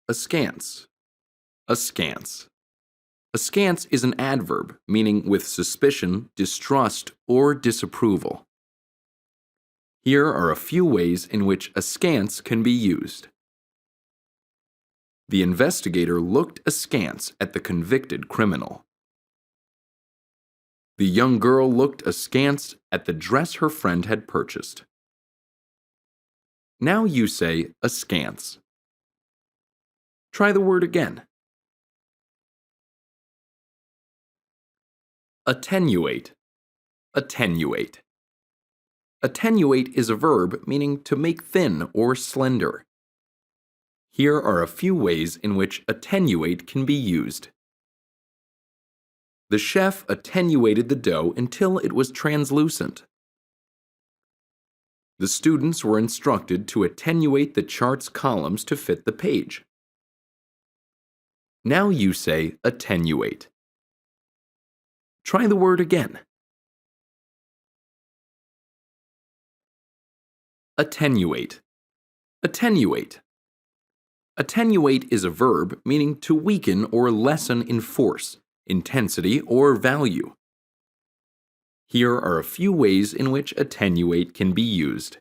Askance. Askance. Askance is an adverb meaning with suspicion, distrust, or disapproval. Here are a few ways in which askance can be used. The investigator looked askance at the convicted criminal. The young girl looked askance at the dress her friend had purchased. Now you say askance. Try the word again. Attenuate. Attenuate. Attenuate is a verb meaning to make thin or slender. Here are a few ways in which attenuate can be used. The chef attenuated the dough until it was translucent. The students were instructed to attenuate the chart's columns to fit the page. Now you say attenuate. Try the word again. Attenuate. Attenuate. Attenuate is a verb meaning to weaken or lessen in force, intensity, or value. Here are a few ways in which attenuate can be used.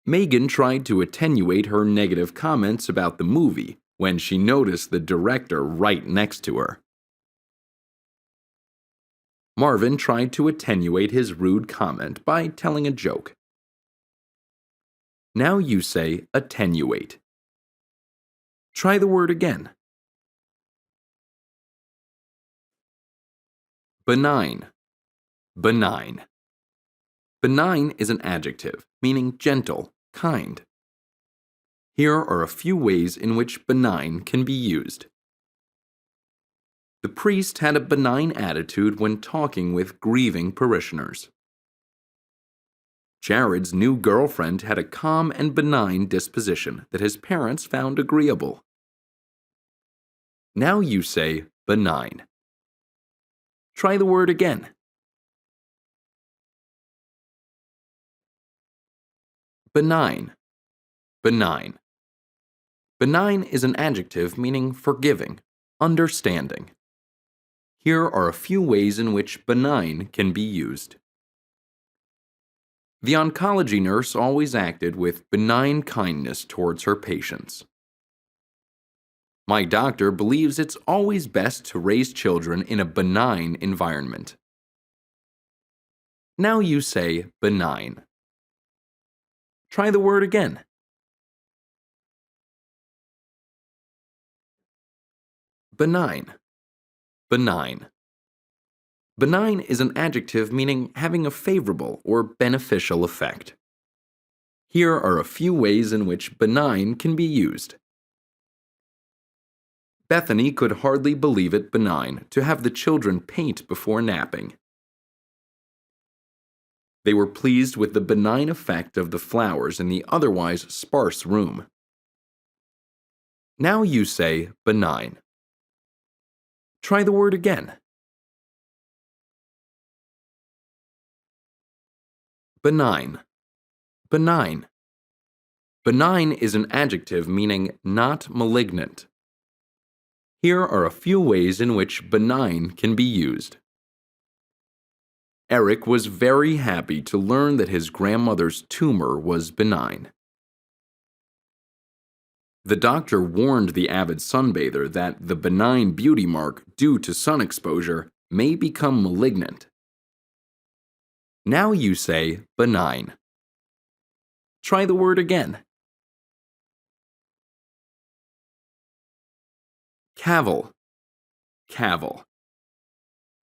Megan tried to attenuate her negative comments about the movie when she noticed the director right next to her. Marvin tried to attenuate his rude comment by telling a joke. Now you say attenuate. Try the word again. Benign. Benign. Benign is an adjective meaning gentle, kind. Here are a few ways in which benign can be used. The priest had a benign attitude when talking with grieving parishioners. Jared's new girlfriend had a calm and benign disposition that his parents found agreeable. Now you say benign. Try the word again. Benign. Benign. Benign is an adjective meaning forgiving, understanding. Here are a few ways in which benign can be used. The oncology nurse always acted with benign kindness towards her patients. My doctor believes it's always best to raise children in a benign environment. Now you say benign. Try the word again. Benign. Benign. Benign is an adjective meaning having a favorable or beneficial effect. Here are a few ways in which benign can be used. Bethany could hardly believe it benign to have the children paint before napping. They were pleased with the benign effect of the flowers in the otherwise sparse room. Now you say benign. Try the word again. Benign. Benign. Benign is an adjective meaning not malignant. Here are a few ways in which benign can be used. Eric was very happy to learn that his grandmother's tumor was benign. The doctor warned the avid sunbather that the benign beauty mark due to sun exposure may become malignant. Now you say benign. Try the word again. Cavil. Cavil.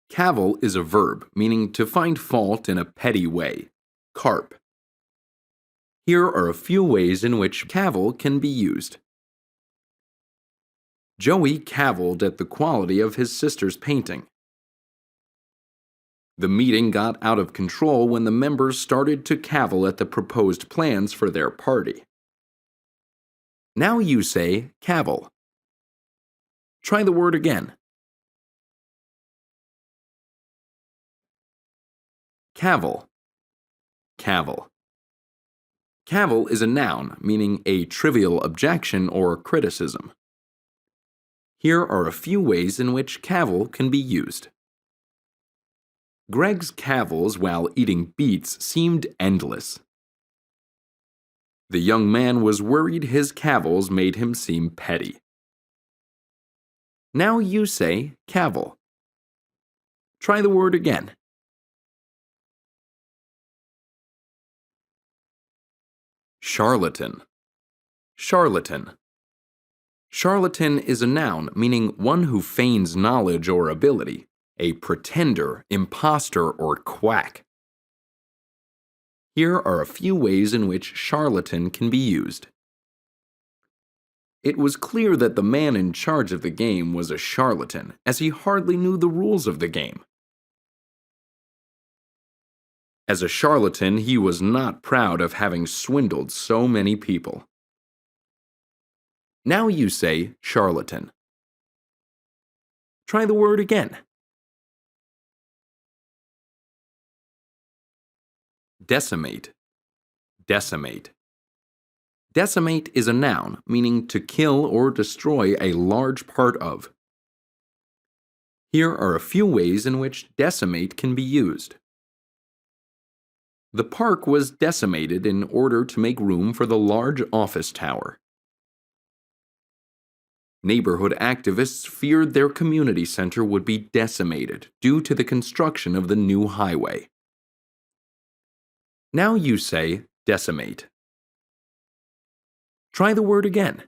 Cavil is a verb meaning to find fault in a petty way. Carp. Here are a few ways in which cavil can be used. Joey cavilled at the quality of his sister's painting. The meeting got out of control when the members started to cavil at the proposed plans for their party. Now you say cavil. Try the word again. Cavil. Cavil. Cavil is a noun, meaning a trivial objection or criticism. Here are a few ways in which cavil can be used. Greg's cavils while eating beets seemed endless. The young man was worried his cavils made him seem petty. Now you say cavil. Try the word again. Charlatan. Charlatan. Charlatan is a noun meaning one who feigns knowledge or ability, a pretender, impostor, or quack. Here are a few ways in which charlatan can be used. It was clear that the man in charge of the game was a charlatan, as he hardly knew the rules of the game. As a charlatan, he was not proud of having swindled so many people. Now you say charlatan. Try the word again. Decimate. Decimate. Decimate is a noun meaning to kill or destroy a large part of. Here are a few ways in which decimate can be used. The park was decimated in order to make room for the large office tower. Neighborhood activists feared their community center would be decimated due to the construction of the new highway. Now you say decimate. Try the word again.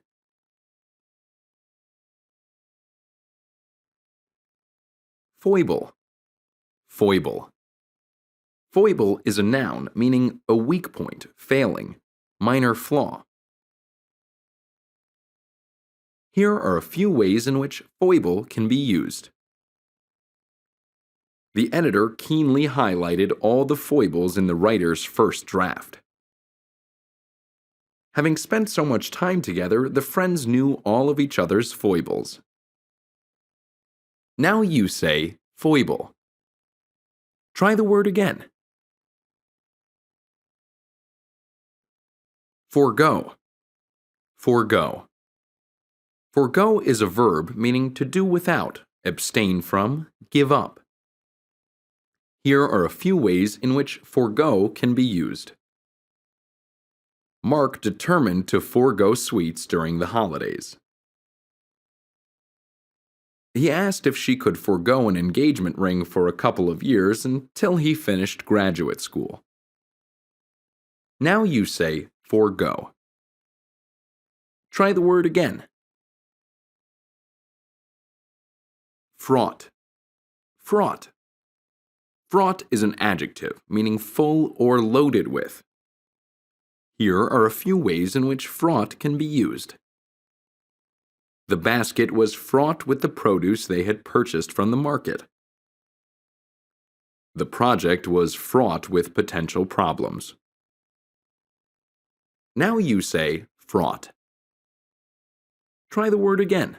Foible. Foible. Foible is a noun meaning a weak point, failing, minor flaw. Here are a few ways in which foible can be used. The editor keenly highlighted all the foibles in the writer's first draft. Having spent so much time together, the friends knew all of each other's foibles. Now you say foible. Try the word again. Forgo. Forgo. Forgo is a verb meaning to do without, abstain from, give up. Here are a few ways in which forgo can be used. Mark determined to forego sweets during the holidays. He asked if she could forego an engagement ring for a couple of years until he finished graduate school. Now you say forgo. Try the word again. Fraught. Fraught. Fraught is an adjective meaning full or loaded with. Here are a few ways in which fraught can be used. The basket was fraught with the produce they had purchased from the market. The project was fraught with potential problems. Now you say fraught. Try the word again.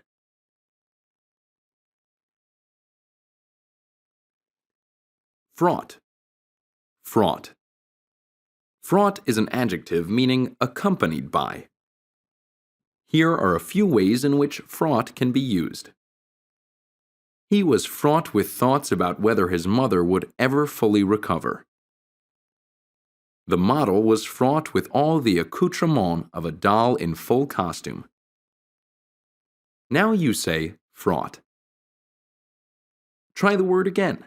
Fraught. Fraught. Fraught is an adjective meaning accompanied by. Here are a few ways in which fraught can be used. He was fraught with thoughts about whether his mother would ever fully recover. The model was fraught with all the accoutrements of a doll in full costume. Now you say fraught. Try the word again.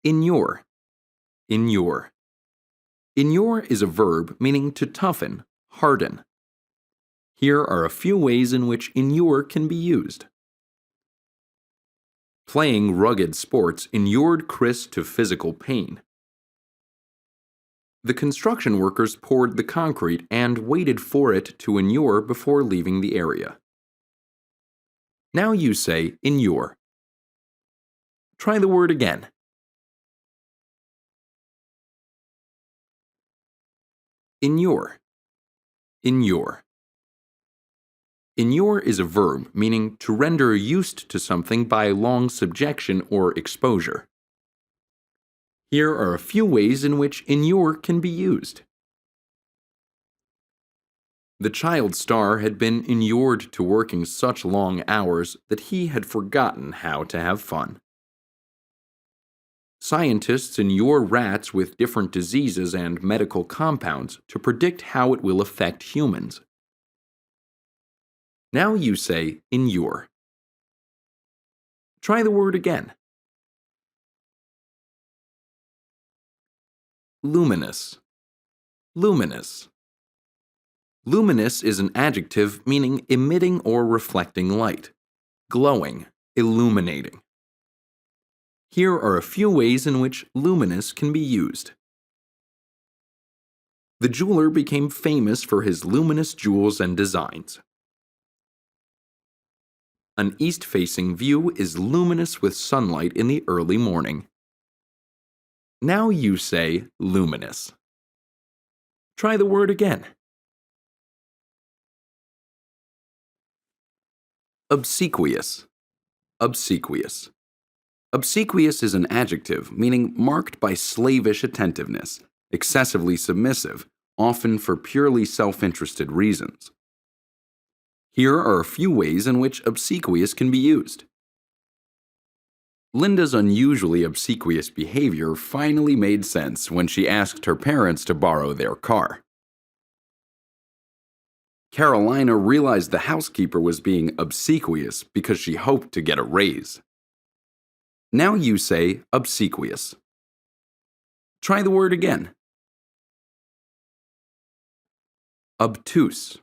Inure. Inure. Inure is a verb meaning to toughen, harden. Here are a few ways in which inure can be used. Playing rugged sports inured Chris to physical pain. The construction workers poured the concrete and waited for it to inure before leaving the area. Now you say inure. Try the word again. Inure. Inure. Inure is a verb meaning to render used to something by long subjection or exposure. Here are a few ways in which inure can be used. The child star had been inured to working such long hours that he had forgotten how to have fun. Scientists inure rats with different diseases and medical compounds to predict how it will affect humans. Now you say inure. Try the word again. Luminous. Luminous. Luminous is an adjective meaning emitting or reflecting light, glowing, illuminating. Here are a few ways in which luminous can be used. The jeweler became famous for his luminous jewels and designs. An east-facing view is luminous with sunlight in the early morning. Now you say luminous. Try the word again. Obsequious. Obsequious. Obsequious is an adjective meaning marked by slavish attentiveness, excessively submissive, often for purely self-interested reasons. Here are a few ways in which obsequious can be used. Linda's unusually obsequious behavior finally made sense when she asked her parents to borrow their car. Carolina realized the housekeeper was being obsequious because she hoped to get a raise. Now you say obsequious. Try the word again. Obtuse.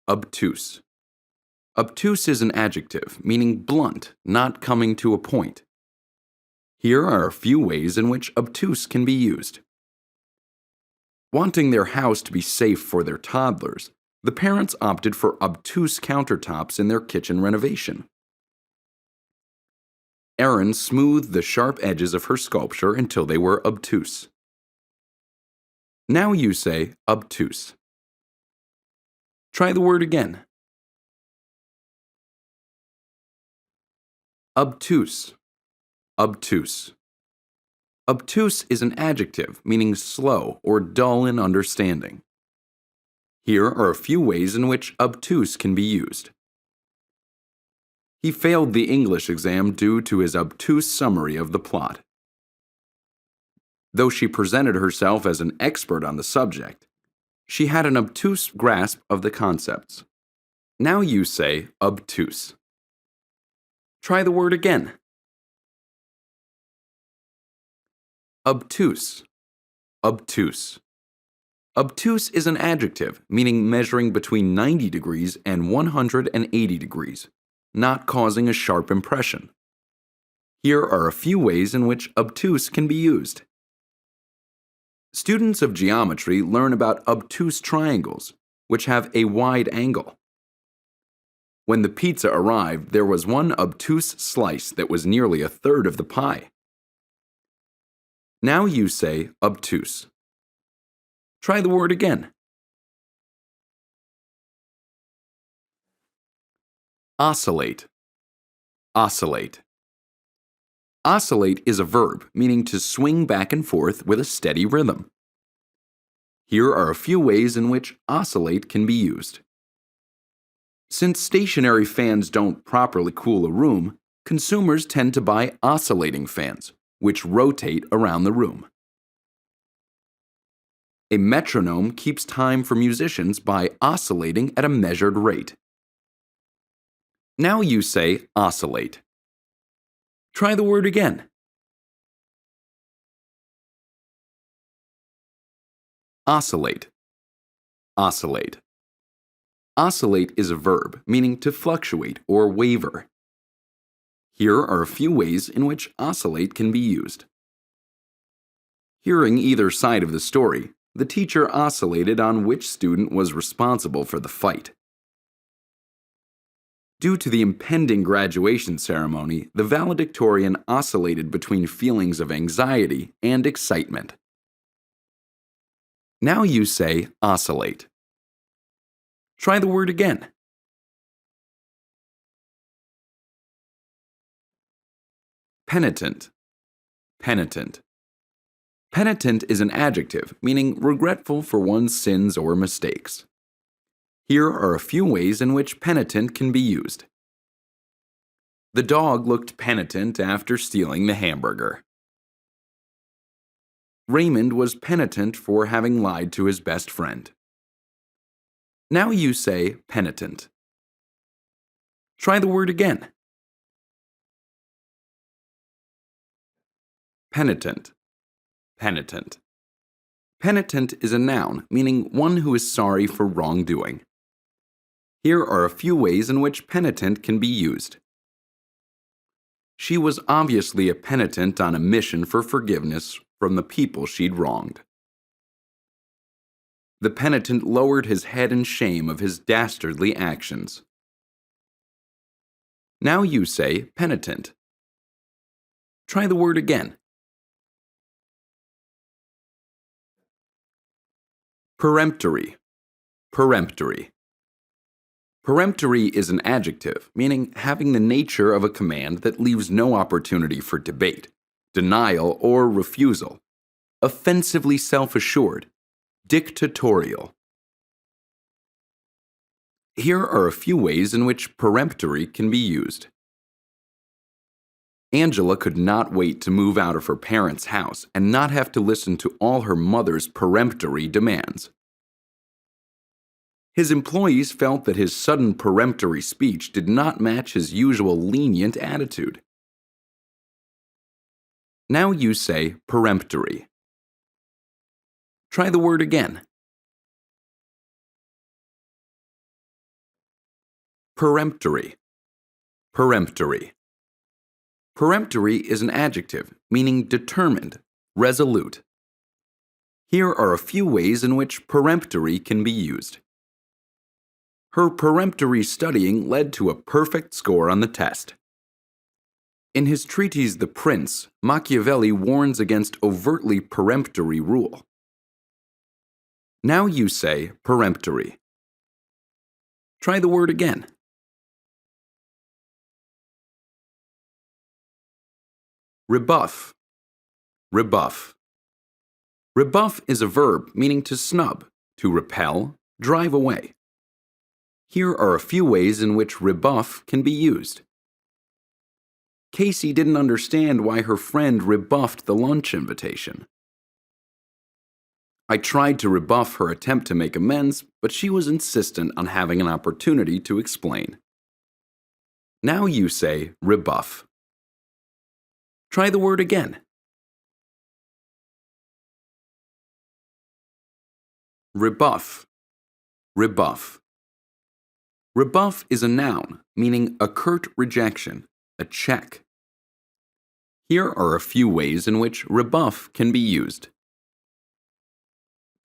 Obtuse. Obtuse is an adjective meaning blunt, not coming to a point. Here are a few ways in which obtuse can be used. Wanting their house to be safe for their toddlers, the parents opted for obtuse countertops in their kitchen renovation. Erin smoothed the sharp edges of her sculpture until they were obtuse. Now you say obtuse. Try the word again. Obtuse. Obtuse. Obtuse is an adjective meaning slow or dull in understanding. Here are a few ways in which obtuse can be used. He failed the English exam due to his obtuse summary of the plot. Though she presented herself as an expert on the subject, she had an obtuse grasp of the concepts. Now you say obtuse. Try the word again. Obtuse. Obtuse. Obtuse is an adjective meaning measuring between 90 degrees and 180 degrees, not causing a sharp impression. Here are a few ways in which obtuse can be used. Students of geometry learn about obtuse triangles, which have a wide angle. When the pizza arrived, there was one obtuse slice that was nearly a third of the pie. Now you say obtuse. Try the word again. Oscillate. Oscillate. Oscillate is a verb meaning to swing back and forth with a steady rhythm. Here are a few ways in which oscillate can be used. Since stationary fans don't properly cool a room, consumers tend to buy oscillating fans, which rotate around the room. A metronome keeps time for musicians by oscillating at a measured rate. Now you say oscillate. Try the word again. Oscillate. Oscillate. Oscillate is a verb meaning to fluctuate or waver. Here are a few ways in which oscillate can be used. Hearing either side of the story, the teacher oscillated on which student was responsible for the fight. Due to the impending graduation ceremony, the valedictorian oscillated between feelings of anxiety and excitement. Now you say oscillate. Try the word again. Penitent. Penitent. Penitent is an adjective, meaning regretful for one's sins or mistakes. Here are a few ways in which penitent can be used. The dog looked penitent after stealing the hamburger. Raymond was penitent for having lied to his best friend. Now you say penitent. Try the word again. Penitent. Penitent. Penitent is a noun, meaning one who is sorry for wrongdoing. Here are a few ways in which penitent can be used. She was obviously a penitent on a mission for forgiveness from the people she'd wronged. The penitent lowered his head in shame of his dastardly actions. Now you say penitent. Try the word again. Peremptory. Peremptory. Peremptory is an adjective, meaning having the nature of a command that leaves no opportunity for debate, denial, or refusal. Offensively self-assured. Dictatorial. Here are a few ways in which peremptory can be used. Angela could not wait to move out of her parents' house and not have to listen to all her mother's peremptory demands. His employees felt that his sudden peremptory speech did not match his usual lenient attitude. Now you say peremptory. Try the word again. Peremptory. Peremptory. Peremptory is an adjective, meaning determined, resolute. Here are a few ways in which peremptory can be used. Her peremptory studying led to a perfect score on the test. In his treatise The Prince, Machiavelli warns against overtly peremptory rule. Now you say peremptory. Try the word again. Rebuff. Rebuff. Rebuff is a verb meaning to snub, to repel, drive away. Here are a few ways in which rebuff can be used. Casey didn't understand why her friend rebuffed the lunch invitation. I tried to rebuff her attempt to make amends, but she was insistent on having an opportunity to explain. Now you say rebuff. Try the word again. Rebuff. Rebuff. Rebuff is a noun, meaning a curt rejection, a check. Here are a few ways in which rebuff can be used.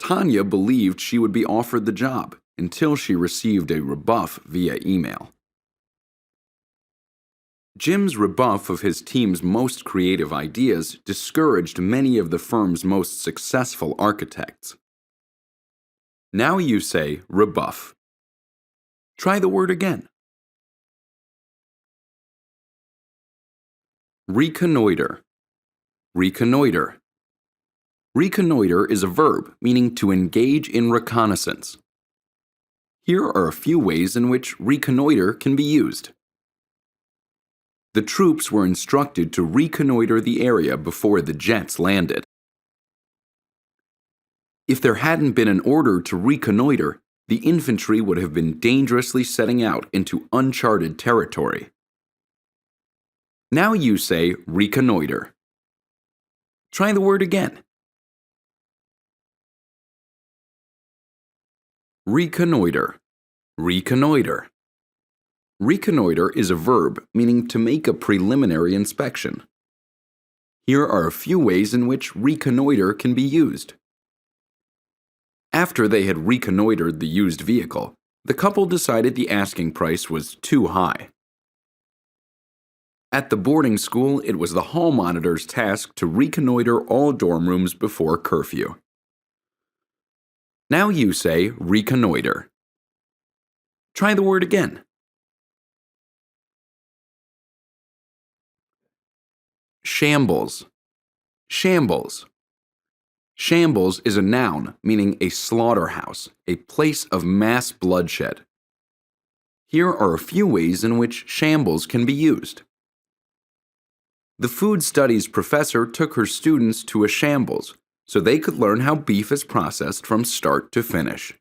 Tanya believed she would be offered the job until she received a rebuff via email. Jim's rebuff of his team's most creative ideas discouraged many of the firm's most successful architects. Now you say rebuff. Try the word again. Reconnoiter. Reconnoiter. Reconnoiter is a verb meaning to engage in reconnaissance. Here are a few ways in which reconnoiter can be used. The troops were instructed to reconnoiter the area before the jets landed. If there hadn't been an order to reconnoiter, the infantry would have been dangerously setting out into uncharted territory. Now you say reconnoiter. Try the word again. Reconnoiter. Reconnoiter. Reconnoiter is a verb meaning to make a preliminary inspection. Here are a few ways in which reconnoiter can be used. After they had reconnoitered the used vehicle, the couple decided the asking price was too high. At the boarding school, it was the hall monitor's task to reconnoiter all dorm rooms before curfew. Now you say reconnoiter. Try the word again. Shambles. Shambles. Shambles is a noun meaning a slaughterhouse, a place of mass bloodshed. Here are a few ways in which shambles can be used. The food studies professor took her students to a shambles so they could learn how beef is processed from start to finish.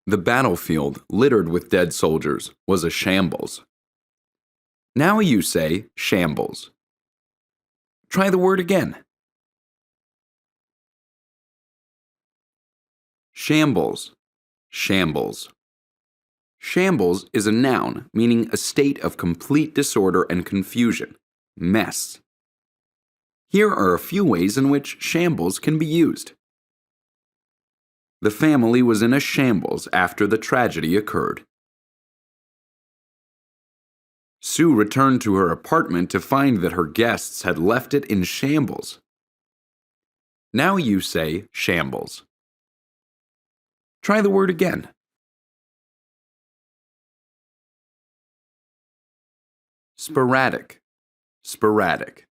The battlefield, littered with dead soldiers, was a shambles. Now you say shambles. Try the word again. Shambles, shambles. Shambles is a noun meaning a state of complete disorder and confusion, mess. Here are a few ways in which shambles can be used. The family was in a shambles after the tragedy occurred. Sue returned to her apartment to find that her guests had left it in shambles. Now you say shambles. Try the word again. Sporadic, sporadic.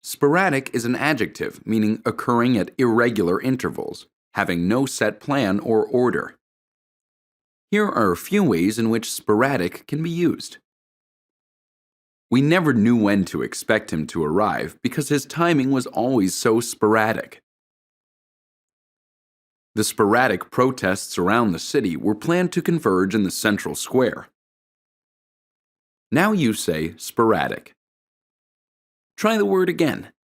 Sporadic is an adjective meaning occurring at irregular intervals, having no set plan or order. Here are a few ways in which sporadic can be used. We never knew when to expect him to arrive because his timing was always so sporadic. The sporadic protests around the city were planned to converge in the central square. Now you say sporadic. Try the word again.